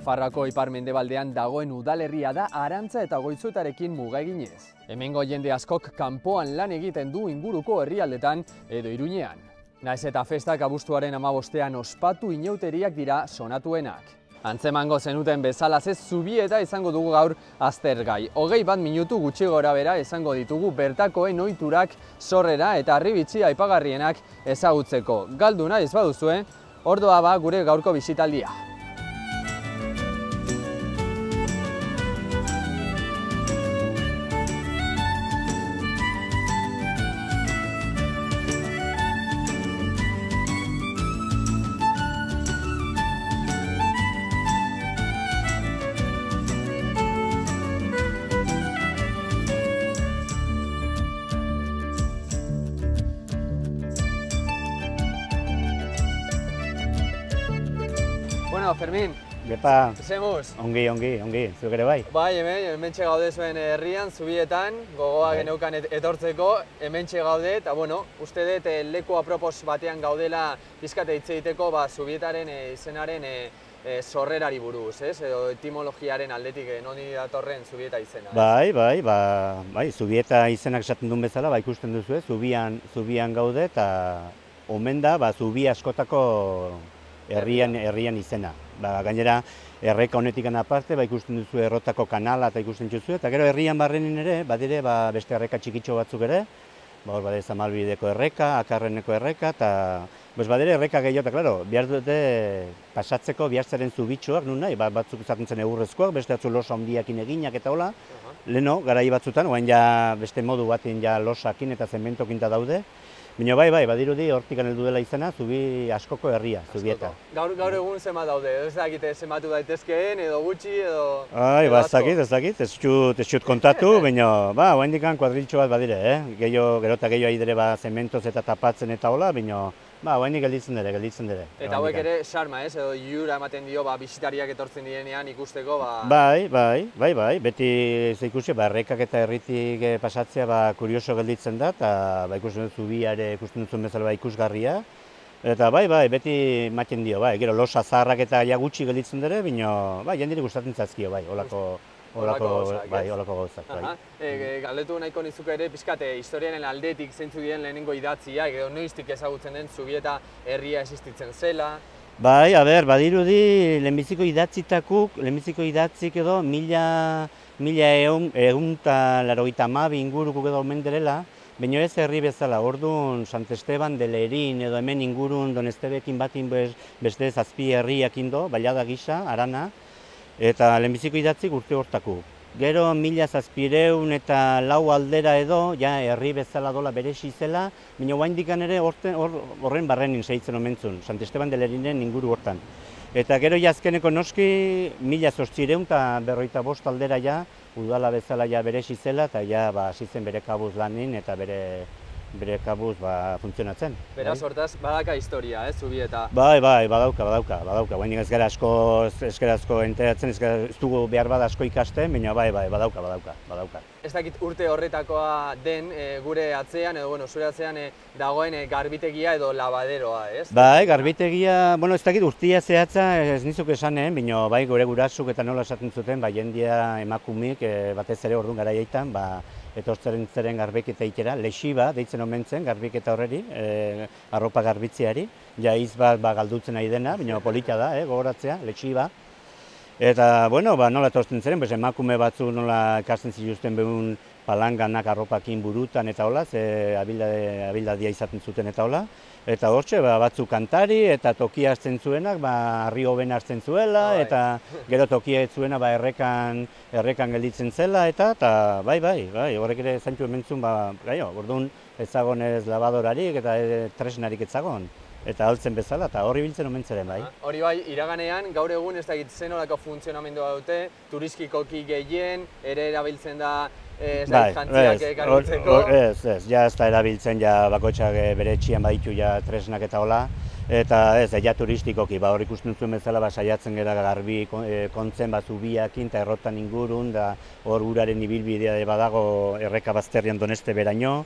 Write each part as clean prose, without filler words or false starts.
Nafarroako ipar-mendebaldean dagoen udalerria da Arantza eta Goizutarekin muga eginez. Hemengo jende askok kanpoan lan egiten du inguruko herrialdetan edo Iruñean. Naiz eta festak abuztuaren 15ean ospatu inauteriak dira sonatuenak. Antzemango zenuten bezalaz ez Zubieta izango dugu gaur aztergai. 21 minutu gutxi gorabehera izango ditugu bertakoen ohiturak, sorrera eta harribitxi aipagarrienak ezagutzeko. Galdu nahi ez baduzue, ordoa ba gure gaurko bisitaldia. Bueno, Fermin, Gepa, zemuz? ongi, zuk ere bai? Bai, hementxe gaude zuen herrian, Zubietan, gogoa geneukan etortzeko, hementxe gaude, eta bueno, uste dut leku apropos batean gaudela pizkate hitz egiteko Zubietaren izenaren sorrerari buruz, ez? Edo etimologiaren aldetik noni datorren Zubieta izena. Bai, Zubieta izenak esaten duen bezala, ikusten duzu, Zubian gaude, eta omen da, Zubi askotako herrian izena. Gainera, erreka honetik aparte, ikusten duzu errotako kanala eta ikusten duzu, eta gero herrian barrenin ere, badire beste erreka txikitxo batzuk ere, hor badire Zamalbideko erreka, Akarreneko erreka, eta badire erreka gehiago, eta klaro, behar dute pasatzeko bihartzaren zubitxoak, nun nahi, batzuk izaten zen egurrezkoak, beste batzu losa handiakin eginak eta hola, leheno, garai batzutan, oain ja beste modu batin ja losakin eta zementokin da daude, baina bai, badirudi hortik heldu dela izena, Zubi askoko herria, Zubieta. Gaur egun zenbat daude, ez dakite zenbatu daitezkeen, edo gutxi, edo... Ez dakit, ez dut kontatu, baina, oraindik kuadriltxo bat badire, gero eta gehiago aidere zementoz eta tapatzen eta hola, baina, oraindik gelditzen dira. Eta hauek ere sarma, ez, edo iura ematen dio, bisitariak etortzen direnean ikusteko, Bai, beti ikusi, errekak eta herritik pasatzea kurioso gelditzen da, eta ikusten dut Zubia ere ikusten duzun bezala ikusgarria. Eta bai, beti ematen dio, gero losa zaharrak eta gutxi gelditzen dira, baina jendiri gustatzen zaizkio, holako gauzak. Galdetu nahiko nizuke ere, pixkate, historiaren aldetik zeintzu diren lehenengo idatziak, edo noiztik ezagutzen den Zubieta herria existitzen zela. Bai, badirudi lehenbiziko idatzik edo 1182 inguruko edo omen direla, baina ez herri bezala, orduan Sant Esteban de Lerin edo hemen ingurun Donestebekin batin beste zazpi herriakin do, Ballada gisa, Arana, eta lehenbiziko idatzik urte hortako. Gero 1700 eta 4 aldera edo, herri bezala dola beresi zela, baina oraindik ere horren barrenin segitzen omentzun, Sant Esteban de Lerinen inguru hortan. Eta gero azkeneko noski 1855 aldera udala bezala beresi zela, eta hasi zen bere kabuz lanin eta bere kabuz funtzionatzen. Beraz, hortaz, badaka historia, Zubieta? Bai, badauka. Baina ez gara asko enteratzen, ez dugu behar bada asko ikasten, baina badauka. Ez dakit urte horretakoa den gure atzean, edo zure atzean dagoen garbitegia edo labaderoa, ez? Bai, garbitegia, ez dakit urtia zehatza ez nizuk esanen, baina bai gure gurasuk eta nola esaten zuten, jendia emakumik, batez ere orduan garaietan, etortzen zeren garbiketa itera, lexiba, deitzen omentzen, garbiketa horreri, arropa garbitzeari, iz bat galdutzen nahi dena, baina polita da, gogoratzea, lexiba. Eta, nola etortzen zeren, emakume batzu nola ikasten zituzten behun palanganak arropakin burutan eta hola, abildadia izaten zuten eta hola. Eta hortxe, batzu kantari eta tokia hartzen zuenak, harri hoben hartzen zuela, eta gero tokia ez zuena errekan gelditzen zela, eta bai, horrek ere zaintu ementzun, orduan ezagon ez labadorarik eta tresnarik ezagon. Eta altzen bezala, eta horri biltzen omentzeren, bai. Hori bai, iraganean, gaur egun ez dakit zenolako funtzionamendua dute, turistikikoki gehien, ere erabiltzen da jantziak garbitzeko. Ez da erabiltzen bakoitzak bere etxian baditu tresnak eta hola, Eta ez, ja turistikoki, hor ikusten zuen bezala saiatzen gara garbi kontzen zubiakin eta errotan ingurun, da hor uraren ibilbidea badago erreka bazterrian Doneste beraino,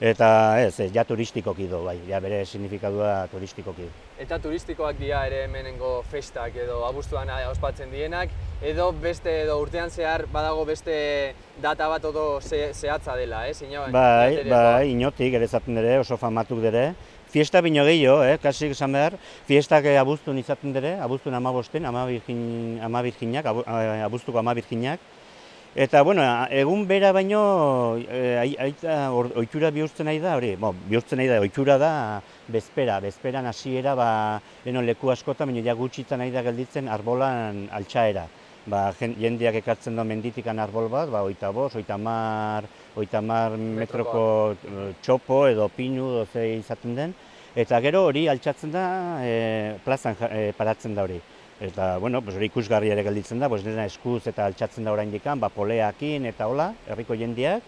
eta ez, ja turistikoki do, bai, ja bere signifikadua turistikoki. Eta turistikoak dira ere hemenengo festak edo abuztuan ospatzen dienak, edo beste edo urtean zehar badago beste data bat odo zehatza dela, Bai, inotik ere zaten dere, oso famatuk dere. Fiesta bino gehiago, kasik esan behar, fiestak abuztun izaten dere, abuztun amabozten, amabirginak, abuztuko amabirginak. Eta, bueno, egun bera baino, ohitura bihurtzen nahi da, hori, bihurtzen nahi da, ohitura da, bezperan hasiera, leku askotan, baina ja gutxitan nahi da gelditzen arbolan altxaera. Jendeak ekartzen da menditikan arbol bat, 25, 30 metroko txopo edo pinu edo ze izaten den, eta gero hori altxatzen da, plazan paratzen da hori. Eta, bueno, hori ikusgarri ere gelditzen da, dena eskuz eta altxatzen da oraindik, poleakin eta hola, herriko jendeak.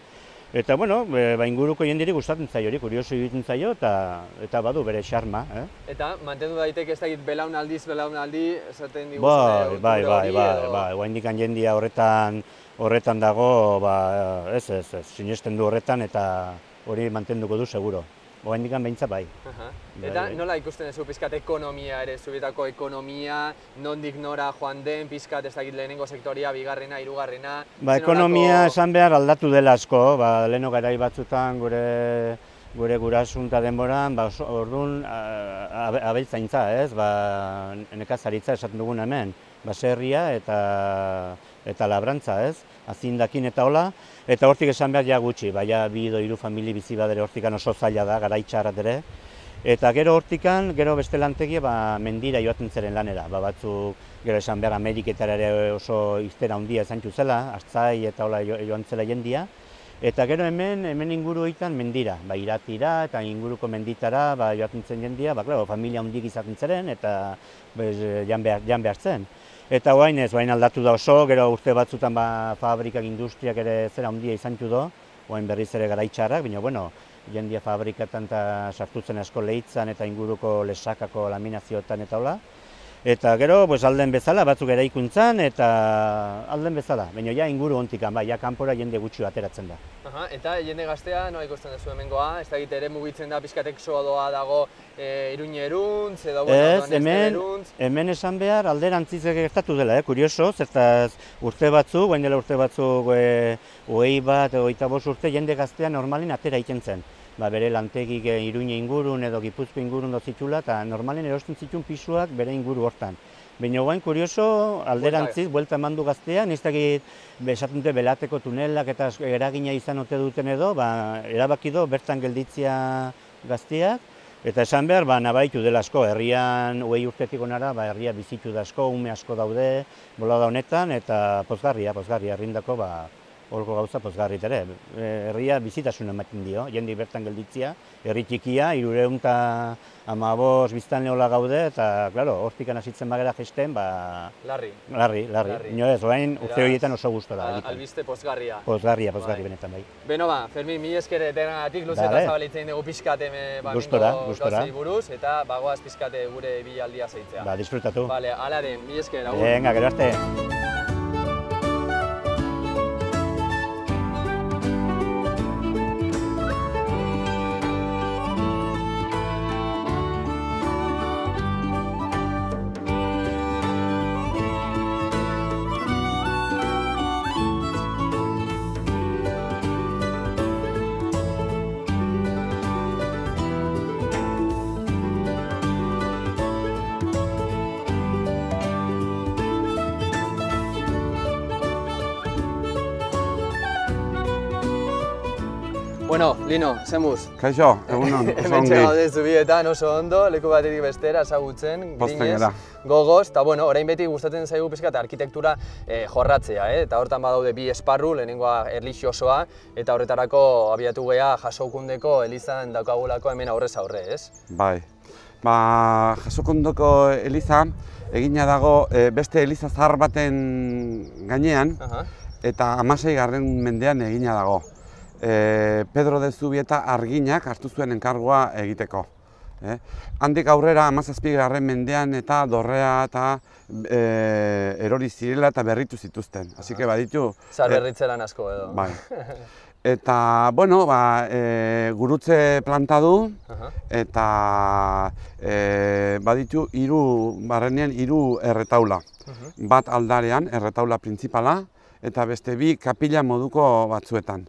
Eta, bueno, inguruko jendiri gustatzen zaio hori, kurioso egiten zaio eta badu bere xarma. Eta, mantendu daiteke ez dakit belaunaldi, esaten diguzune oraindik jendia horretan dago, ez, sinesten du horretan eta hori mantenduko du seguro. Oraindik behintzat bai. Eta nola ikusten duzu pizkat ekonomia ere, Zubietako ekonomia, nondik nora joan den, pizkat ez dakit lehenengo sektoria, bigarrena, hirugarrena? Ekonomia esan behar aldatu dela asko, leheno garai batzutan gure gurasun eta denboran, orduan abeltzaintza, ez, nekazaritza esaten dugun hemen, baserria eta labrantza, ez, azindakin eta hola, eta hortik esan behar ja gutxi, ja 2 edo 3 famili bizi badere hortikan oso zaila da, garaitxarrat ere, eta gero hortikan, gero beste lantegia mendira joaten zeren lanera, batzuk gero esan behar Ameriketara ere oso iztera handia izan zela, Artzai eta hola joan zela jendia, eta gero hemen inguru egiten mendira, Iratira eta inguruko menditara joaten zen jendia, familia handik izaten zeren eta jan behar zen. Eta orain aldatu da oso, gero urte batzutan fabrikak, industriak ere zera handia izan do, orain berriz ere garaitxarrak, baina jendia fabrikatan eta sartutzen asko lehitzan eta inguruko lesakako laminazioetan eta hola. Eta gero alden bezala, batzuk eraikuntzan eta alden bezala, baina ja inguru hontikan, kanpora jende gutxi ateratzen da. Eta jende gaztea, nola ikusten duzu hemengoa? Ez dakit ere mugitzen da, pizkatek soa dago Iruñeruntz, edo Donostiaruntz? Hemen esan behar alderantziz gertatu dela, kurioso, zertaz urte batzuk, guain dela urte batzuk 20 bat, 25 urte jende gaztea normalin atera egiten zen. Bere lantegik Iruñe ingurun edo Gipuzko ingurun dozitula eta normalen erosten zituen pisuak bere inguru hortan. Baina guain kurioso alderantziz, buelta eman du gaztea, niztakit esaten dute belateko tunelak eta eragina izan ote duten edo, erabaki do bertan gelditzia gazteak, eta esan behar nabaitu dela asko, herrian 20 urtetik onara, herria bizitu da asko, ume asko daude, bolada honetan, eta pozgarria, herrindako horko gauza pozgarri ere. Herria bizitasun ematen dio, jende bertan gelditzia, herri txikia, 315 biztanle gaude, eta, klaro, hortikan hasitzen bagera jesten, Larri. Ino ez, orain urte horietan oso gustora. Albiste pozgarria. Pozgarria benetan bai. Beno Fermin, mil esker denagatik, luze eta zabalitzen dugu pizkate gauzei buruz, eta bagoaz pizkate gure bilaldia zeitzea. Disfrutatu. Hala den, mil esker, agur. Venga, gero arte. Bueno, Lino, zemuz? Kaixo, egunon, oso Hemen txegaude Zubietan oso ondo, leku batetik bestera, ezagutzen, grinez, gogoz, eta bueno, orain beti gustatzen zaigu pizkat arkitektura jorratzea, eta hortan badaude 2 esparru, lehenengoa erlijiosoa, eta horretarako abiatu gea Jasokundeko elizan daukagulako hemen aurrez aurre, ez? Bai, Jasokundeko eliza egina dago beste eliza zahar baten gainean, eta 16. mendean egina dago. Pedro de Zubieta Arginak hartu zuen enkargua egiteko. Handik aurrera 17. mendean eta dorrea eta erori zirela eta berritu zituzten. Así que baditu... Zaberritzelan asko edo. Bai. Eta, bueno, gurutze planta du, eta baditu barrenean hiru erretaula. Bat aldarean, erretaula printzipala, eta beste bi kapila moduko batzuetan.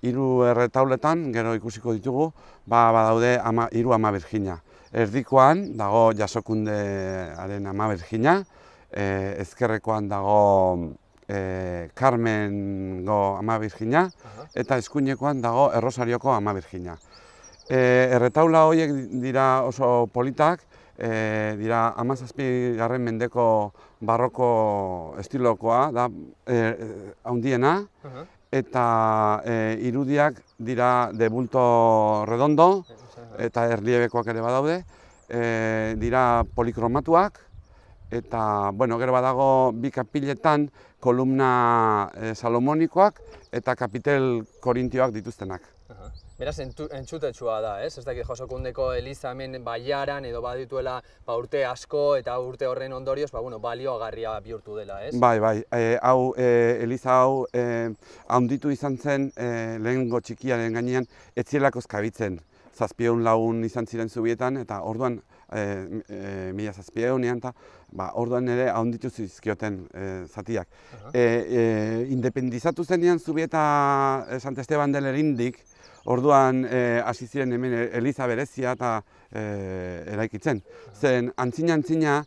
Hiru erretauletan, gero ikusiko ditugu, badaude hiru Ama Birjina. Erdikoan dago Jasokundearen Ama Birjina, ezkerrekoan dago Carmengo Ama Birjina, eta eskuinekoan dago Errosarioko Ama Birjina. Erretaula horiek dira oso politak, dira 17. mendeko barroko estilokoa da handiena, eta irudiak dira de bulto redondo, eta erliebekoak ere badaude, dira polikromatuak, eta gero badago bi kapiletan kolumna salomonikoak eta kapitel korintioak dituztenak. Beraz, entzutetsua da, ez? Ez dakit Jasokundeko eliza hemen Baiaran edo badituela urte asko eta urte horren ondorioz baliogarria bihurtu dela, ez? Bai, eliza hau handitu izan zen lehengo txikiaren gainean ez zielako eskabitzen. 700 lagun izan ziren zubietan eta orduan 1700ean eta orduan ere handitu zizkioten zatiak. Independizatu zenean Zubieta Sant Esteban del Erindik, orduan hasi ziren hemen eliza berezia eta eraikitzen. Zen antzina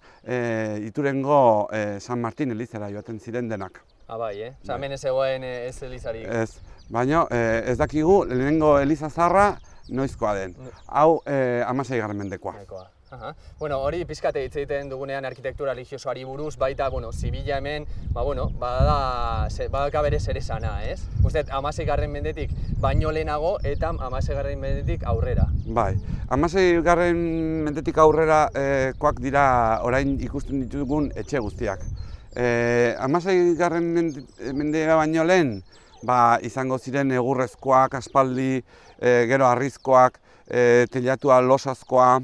Iturengo San Martin elizara joaten ziren denak. Bai, hemen ez egoen ez elizarik. Ez, baina ez dakigu lehenengo eliza zaharra noizkoa den. Hau 16. mendekoa. Hori pizkate hitz egiten dugunean arkitektura religiosoari buruz, baita, Zibila hemen, badaka bere zer esana, ez? Uste, 16. mendetik baino lehenago eta 16. mendetik aurrera. Bai, 16. mendetik aurrera koak dira orain ikusten ditugun etxe guztiak. 16. mendea baino lehen, izango ziren egurrezkoak, aspaldi, gero harrizkoak, teilatua losazkoa,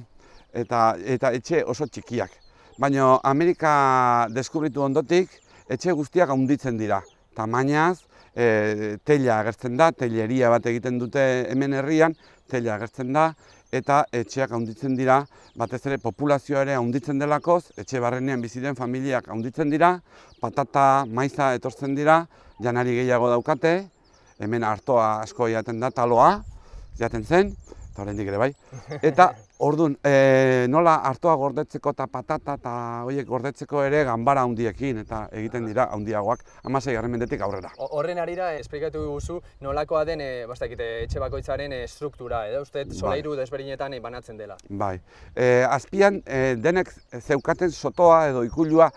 eta etxe oso txikiak. Baina Amerika deskubritu ondotik, etxe guztiak handitzen dira. Tamainaz, teila agertzen da, teileria bat egiten dute hemen herrian, teila agertzen da, eta etxeak handitzen dira, batez ere populazioa ere handitzen delakoz, etxe barrenean bizi den familiak handitzen dira, patata, maiza etortzen dira, janari gehiago daukate, hemen artoa asko jaten da, taloa, jaten zen, eta oraindik ere bai. Eta orduan, nola artoa gordetzeko eta patata eta horiek gordetzeko ere ganbara handiekin eta egiten dira handiagoak 16. mendetik aurrera. Horren harira, esplikatu guzu nolakoa den etxe bakoitzaren struktura, edo uste solairu desberdinetan banatzen dela. Bai, azpian denek zeukaten sotoa edo ikulua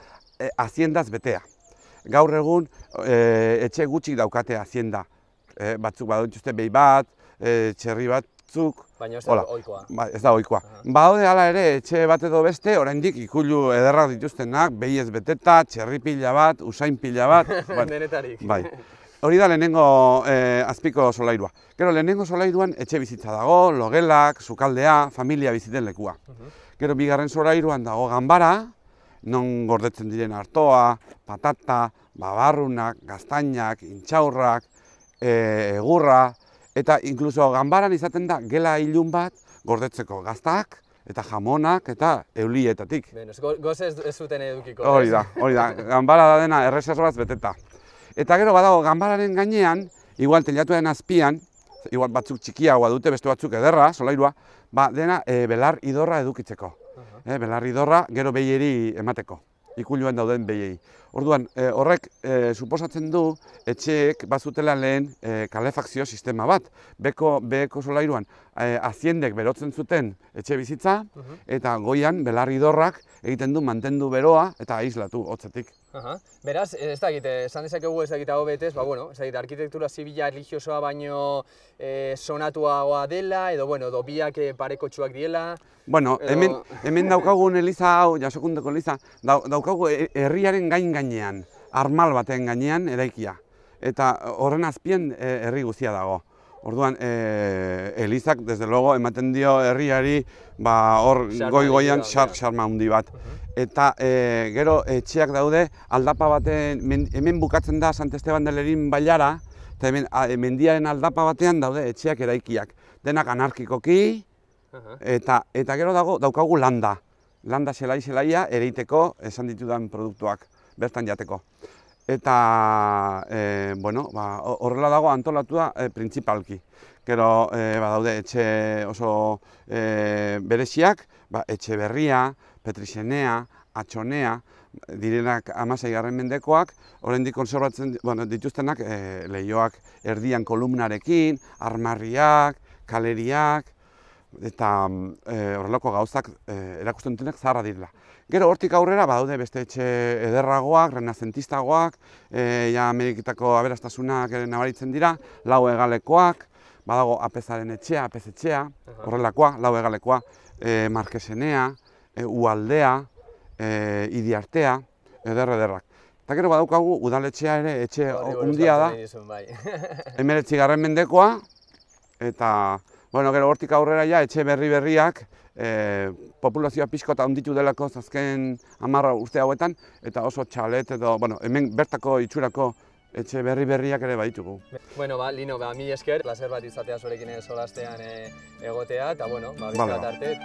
haziendaz betea. Gaur egun etxe gutxik daukate hazienda. Batzuk badutuzte behi bat, txerri batzuk. Baina ez da ohikoa. Ez da ohikoa. Badaude hala ere etxe bat edo beste, oraindik ikulu ederrak dituztenak, behi ez beteta, txerri pila bat, usain pila bat. Denetarik. Bai. Hori da lehenengo azpiko solairua. Gero lehenengo solairuan etxe bizitza dago, logelak, sukaldea, familia biziten lekua. Gero bigarren solairuan dago ganbara, non gordetzen diren artoa, patata, babarrunak, gaztainak, intxaurrak, egurra, eta inkluso ganbaran izaten da gela ilun bat gordetzeko gaztak eta jamonak eta eulietatik. Goz ez zuten edukiko. Hori da, ganbara da dena erreserbaz beteta. Eta gero badago ganbararen gainean, igual teilatuaren azpian, igual batzuk txikiagoa dute, beste batzuk ederra, solairua, dena belar idorra edukitzeko. Belar idorra gero behieri emateko, ikuluan dauden behiei. Orduan, horrek suposatzen du etxeek bazutela lehen kalefakzio sistema bat. Beheko solairuan haziendek berotzen zuten etxe bizitza eta goian belar idorrak egiten du mantendu beroa eta aislatu hotzetik. Beraz, ez dakit, esan dezakegu ez dakit hau betez, ez dakit, arkitektura zibila religiosoa baino sonatuagoa dela, edo biak parekotxuak diela. Bueno, hemen daukagun eliza hau, Jasokundeko eliza, daukagu herriaren gainean, armal baten gainean eraikia. Eta horren azpien herri guztia dago. Orduan, elizak, desde luego, ematen dio herriari, hor goi-goian xarma handi bat. Eta gero etxeak daude, aldapa baten, hemen bukatzen da Sant Esteban de Lerin bailara, eta hemen mendiaren aldapa batean daude etxeak eraikiak. Denak anarkikoki, eta gero daukagu landa. Landa zelaia ereiteko esan ditudan produktuak, bertan jateko. Eta, horrela dago antolatua printzipalki. Gero, daude etxe oso bereziak, etxe berria, Petrizenea, Atxonea, direnak 16. mendekoak, oraindik kontserbatzen dituztenak leihoak erdian kolumnarekin, armarriak, kaleriak, eta horrelako gauzak erakusten dutenak zaharra direla. Gero hortik aurrera badaude beste etxe ederragoak, renazentistagoak, Ameriketako aberastasunak nabaritzen dira, lau hegalekoak, badago apezaren etxea, apez etxea, horrelakoa, lau hegalekoa, Markesenea, Ualdea, Idiartea, ederrak. Eta gero badaukagu udaletxea ere etxe hundia da, 19. mendekoa, eta gero hortik aurrera etxe berriak, populazioa pixko eta hunditu delako azken 10 urte hauetan, eta oso txalet edo, hemen bertako itxurako etxe berriak ere baditugu. Lino, mil esker, placer bat izatea zurekin solastean egotea, eta beste bat arte.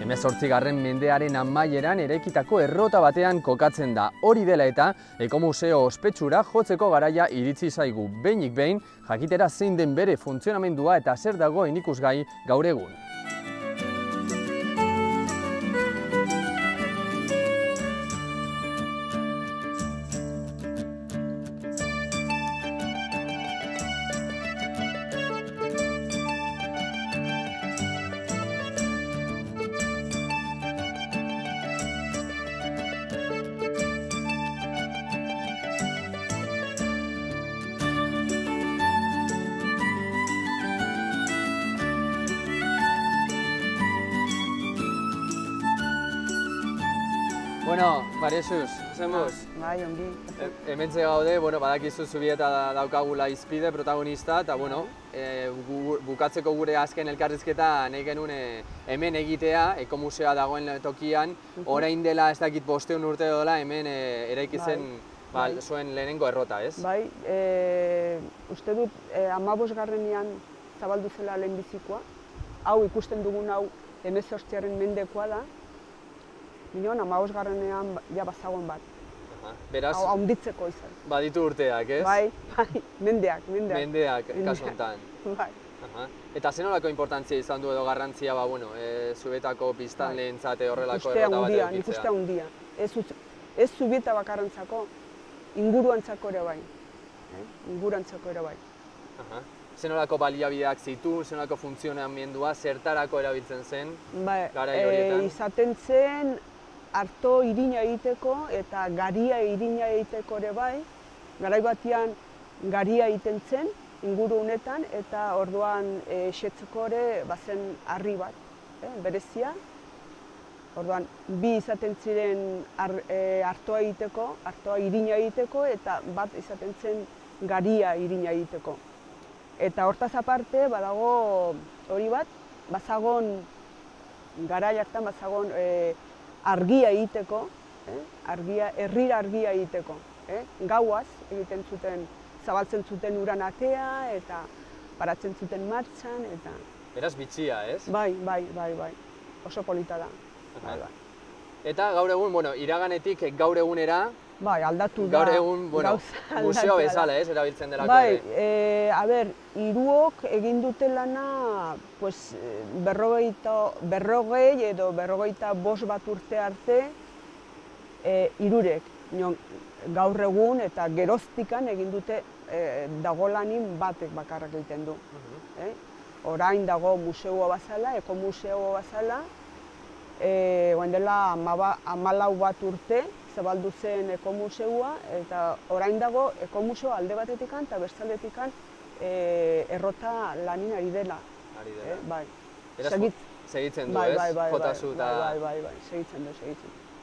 Hemezortzigarren mendearen amaieran eraikitako errota batean kokatzen da. Hori dela eta, ekomuseo ospetsura jotzeko garaia iritsi zaigu. Behinik behin, jakitera zein den bere funtzionamendua eta zer dagoen ikusgai gaur egun. Maria Jesus, zenbuz? Bai, ongi. Hementze gaude, badakizu Zubieta daukagula izpide protagonista, eta bukatzeko gure azken elkarrizketa nahi genuen hemen egitea, ekomuseoa dagoen tokian, orain dela ez dakit 500 urte dola hemen eraiki zen zuen lehenengo errota, ez? Bai, uste dut 15. zabaldu zela lehenbizikoa. Hau ikusten dugun hau 18. mendekoa da. Minon, 15. ja bazagoen bat. Beraz, haunditzeko izan. Baditu urteak, ez? Bai, mendeak. Mendeak, kasu honetan. Bai. Eta zenolako importantzia izan du edo garrantzia, Zubietako biztanleentzat horrelako errota bat edukitzea? Nik uste handia. Ez Zubieta bakarrantzako, inguruantzako ere bai. Inguruantzako ere bai. Zenolako baliabideak zitu, zenolako funtzionamendua, zertarako erabiltzen zen garai horietan? Izaten zen arto irina egiteko eta garia irina egiteko ere bai. Garai batean garia egiten zen inguru honetan eta orduan xetzeko ere bazen harri bat, berezia. Orduan bi izaten ziren artoa egiteko, artoa irina egiteko eta bat izaten zen garia irina egiteko. Eta hortaz aparte, badago hori bat, bazagon, garai hartan bazagon argia egiteko, herrira argia egiteko. Gauaz egiten zuten, zabaltzen zuten uran atea eta paratzen zuten martxan. Beraz bitxia, ez? Bai, oso polita da. Eta gaur egun, iraganetik gaur egunera, bai, aldatu da. Gaur egun, museo bezala, ez, erabiltzen delako ere. Bai, hiruok egin dute lana, berrogei edo 45 bat urte arte, hirurek. Gaur egun eta geroztikan egin dute dagolanin batek bakarrak egiten du. Orain dago museoa bazala, ekomuseoa bazala, oen dela 14 bat urte, zabaldu zen ekomuseua, eta orain dago ekomuseo alde batetikan eta bestaletikan errota lanin ari dela. Ari dela. Bai. Segitzen du, ez? Jotazu eta... Bai, segitzen du.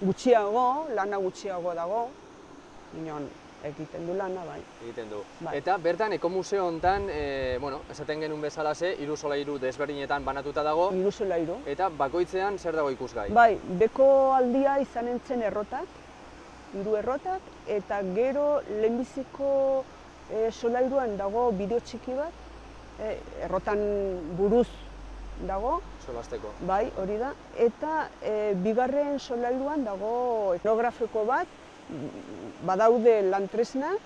Gutxiago, lana gutxiago dago, inon egiten du lana, bai. Egiten du. Eta bertan, ekomuseo honetan, esaten genuen bezalaze, 3 solairu desberdinetan banatuta dago. 3 solairu. Eta bakoitzean zer dago ikusgai? Bai, beko aldia izan entzen errotak, 3 errotak, eta gero lehenbiziko solairuan dago bideo txiki bat, errotan buruz dago. Solasteko. Bai, hori da. Eta bigarren solairuan dago etnografiko bat, badaude lan tresnak,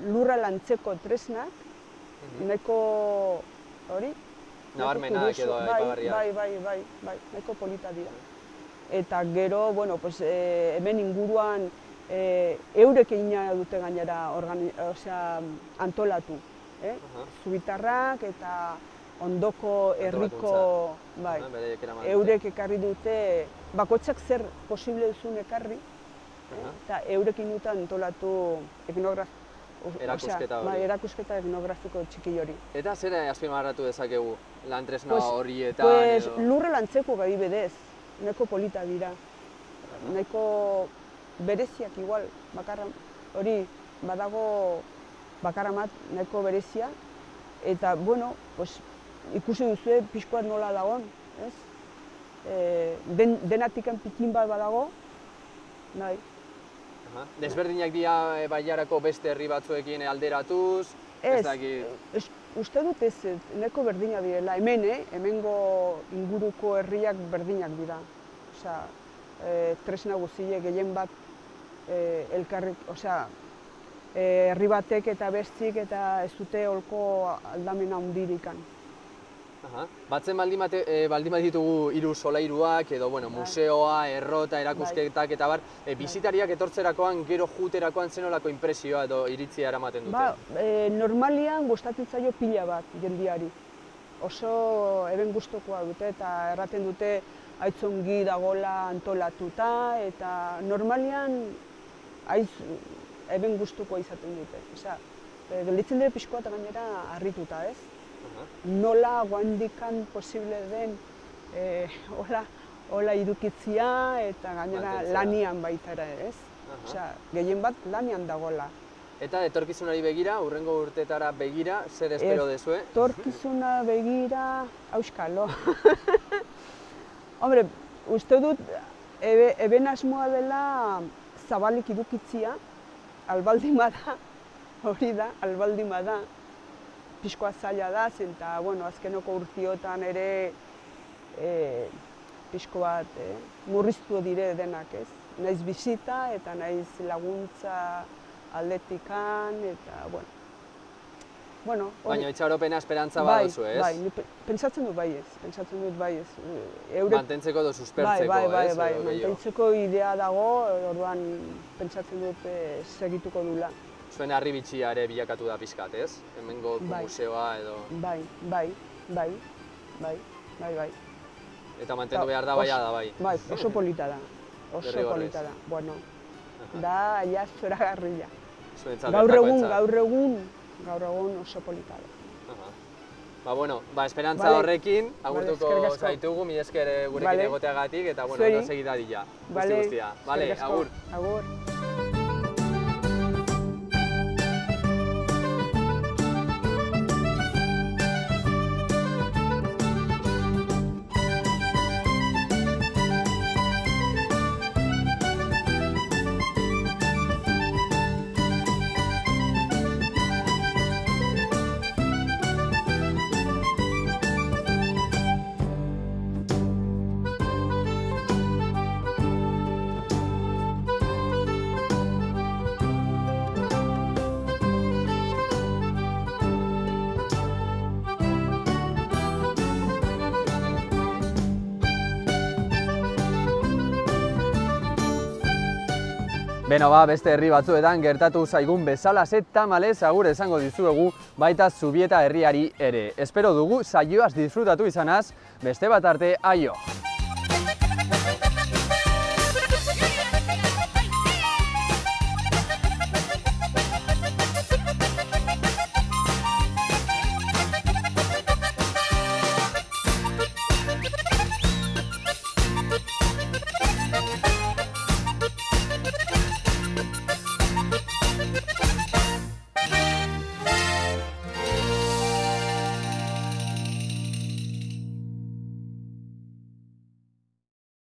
lurra lantzeko tresnak, nahiko hori? Nabarmenak edo aipagarriak. Bai, nahiko polita dira. Eta gero, hemen inguruan eurek egina dute gainera antolatu. Zubitarrak eta ondoko herriko, eurek ekarri dute, bakoitzak zer posible duzun ekarri, eta eurekin dute antolatu erakusketa etnografiko txiki hori. Eta zer azpimarratu dezakegu lan tresna horietan edo? Lurra lantzeko gai bedez, nahiko polita dira, nahiko bereziak igual, bakarra hori badago bakarramat nahiko berezia, eta ikusi duzue pixkoat nola dagoen, ez? Denatikan pikin bat badago, nahi. Desberdinak dira Bailarako beste herri batzuekin alderatuz? Ez, uste dut ez, nahiko berdinak direla. Hemengo inguruko herriak berdinak dira. Tresna guztiek gehien bat elkarrik, herri batek eta bestik eta ez dute holko aldamena hundirikan. Batzen baldin baditugu 3 solairuak edo museoa, errota, erakusketak eta bar, bisitariak etortzerakoan, gero juterakoan zenolako inpresioa edo iritzia eramaten dute? Normalian gustatzen zaio pila bat jendiari. Oso eben gustukoa dute eta erraten dute aitzongi dagola antolatuta eta normalian eben gustukoa izaten dute. Gelditzen dira pixkoa eta gainera harrituta, ez? Nola guandikan posible den hola idukitzia eta gainera lanian baita ere, ez? Gehien bat lanian dagola. Eta etorkizunari begira, hurrengo urteetara begira, zer espero dezue? Etorkizuna begira, auskalo. Hombre, uste dut, eben asmoa dela zabalik idukitzia, albaldima da, hori da, albaldima da. Pixkoa zaila da, eta azkenoko urtiotan ere pixko bat murriztu dire denak, ez? Naiz bizita eta naiz laguntza aldetikan, eta Baina itxaropena esperantza baduzu, ez? Bai, pentsatzen dut bai ez. Mantentzeko edo suspertzeko, ez? Bai, mantentzeko idea dago, orduan pentsatzen dut segituko dula. Zuen harri bitxia ere bilakatu da pixkat, ez? Hemengo museoa edo... Bai. Eta mantendu behar da, bai, Bai, oso polita da. Bueno, da, ja, zoragarria. Gaur egun oso polita da. Esperantza horrekin, agurtuko zaitugu, mila esker gurekin egoteagatik, eta, da segidadila. Guztia. Bale, agur. Agur. Beno beste herri batzuetan gertatu zaigun bezalaxe tamalez agur esango dizuegu baita Zubieta herriari ere. Espero dugu saioaz disfrutatu izanaz, beste bat arte, aio!